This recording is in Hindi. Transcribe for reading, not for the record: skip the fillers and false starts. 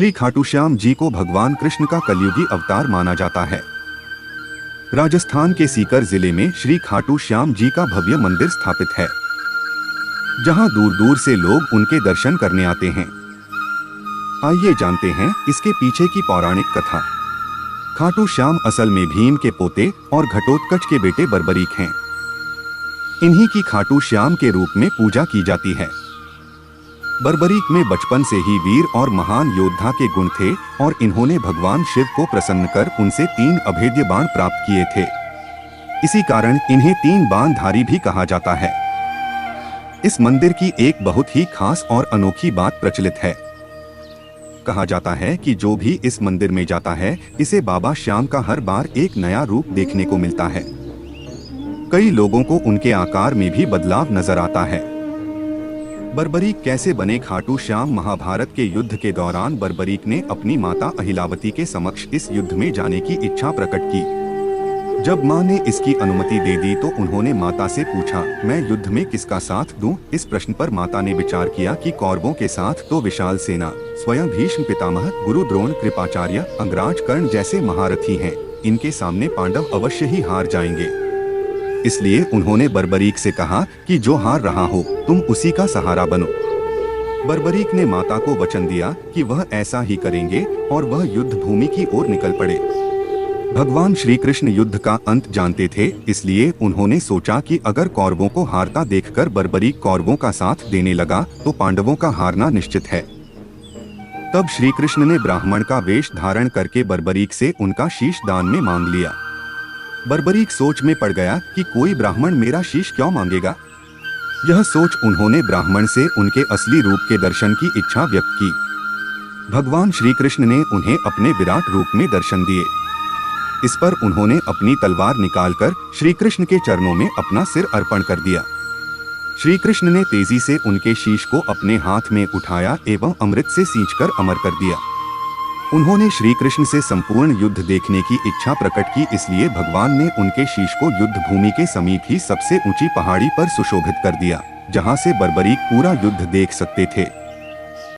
श्री खाटू श्याम जी को भगवान कृष्ण का कलयुगी अवतार माना जाता है। राजस्थान के सीकर जिले में श्री खाटू श्याम जी का भव्य मंदिर स्थापित है, जहां दूर दूर से लोग उनके दर्शन करने आते हैं। आइए जानते हैं इसके पीछे की पौराणिक कथा। खाटू श्याम असल में भीम के पोते और घटोत्कच के बेटे बर्बरीक हैं। इन्हीं की खाटू श्याम के रूप में पूजा की जाती है। बर्बरीक में बचपन से ही वीर और महान योद्धा के गुण थे और इन्होंने भगवान शिव को प्रसन्न कर उनसे 3 अभेद्य बाण प्राप्त किए थे। इसी कारण इन्हें 3 बाणधारी भी कहा जाता है। इस मंदिर की एक बहुत ही खास और अनोखी बात प्रचलित है। कहा जाता है कि जो भी इस मंदिर में जाता है, इसे बाबा श्याम का हर बार एक नया रूप देखने को मिलता है। कई लोगों को उनके आकार में भी बदलाव नजर आता है। बर्बरीक कैसे बने खाटू श्याम? महाभारत के युद्ध के दौरान बर्बरीक ने अपनी माता अहिलावती के समक्ष इस युद्ध में जाने की इच्छा प्रकट की। जब मां ने इसकी अनुमति दे दी तो उन्होंने माता से पूछा, मैं युद्ध में किसका साथ दूं? इस प्रश्न पर माता ने विचार किया कि कौरवों के साथ तो विशाल सेना, स्वयं भीष्म पितामह, गुरु द्रोण, कृपाचार्य, अंगराज, कर्ण जैसे महारथी हैं। इनके सामने पांडव अवश्य ही हार जाएंगे। इसलिए उन्होंने बर्बरीक से कहा कि जो हार रहा हो तुम उसी का सहारा बनो। बर्बरीक ने माता को वचन दिया कि वह ऐसा ही करेंगे और वह युद्ध भूमि की ओर निकल पड़े। भगवान श्री कृष्ण युद्ध का अंत जानते थे, इसलिए उन्होंने सोचा कि अगर कौरवों को हारता देखकर बर्बरीक कौरवों का साथ देने लगा तो पांडवों का हारना निश्चित है। तब श्री कृष्ण ने ब्राह्मण का वेश धारण करके बर्बरीक से उनका शीश दान में मांग लिया। बर्बरीक सोच में पड़ गया कि कोई ब्राह्मण मेरा शीश क्यों मांगेगा। यह सोच उन्होंने ब्राह्मण से उनके असली रूप के दर्शन की इच्छा व्यक्त की। भगवान श्री कृष्ण ने उन्हें अपने विराट रूप में दर्शन दिए। इस पर उन्होंने अपनी तलवार निकालकर श्री कृष्ण के चरणों में अपना सिर अर्पण कर दिया। श्री कृष्ण ने तेजी से उनके शीश को अपने हाथ में उठाया एवं अमृत से सींचकर अमर कर दिया। उन्होंने श्री कृष्ण से संपूर्ण युद्ध देखने की इच्छा प्रकट की, इसलिए भगवान ने उनके शीश को युद्ध भूमि के समीप ही सबसे ऊंची पहाड़ी पर सुशोभित कर दिया, जहां से बर्बरीक पूरा युद्ध देख सकते थे।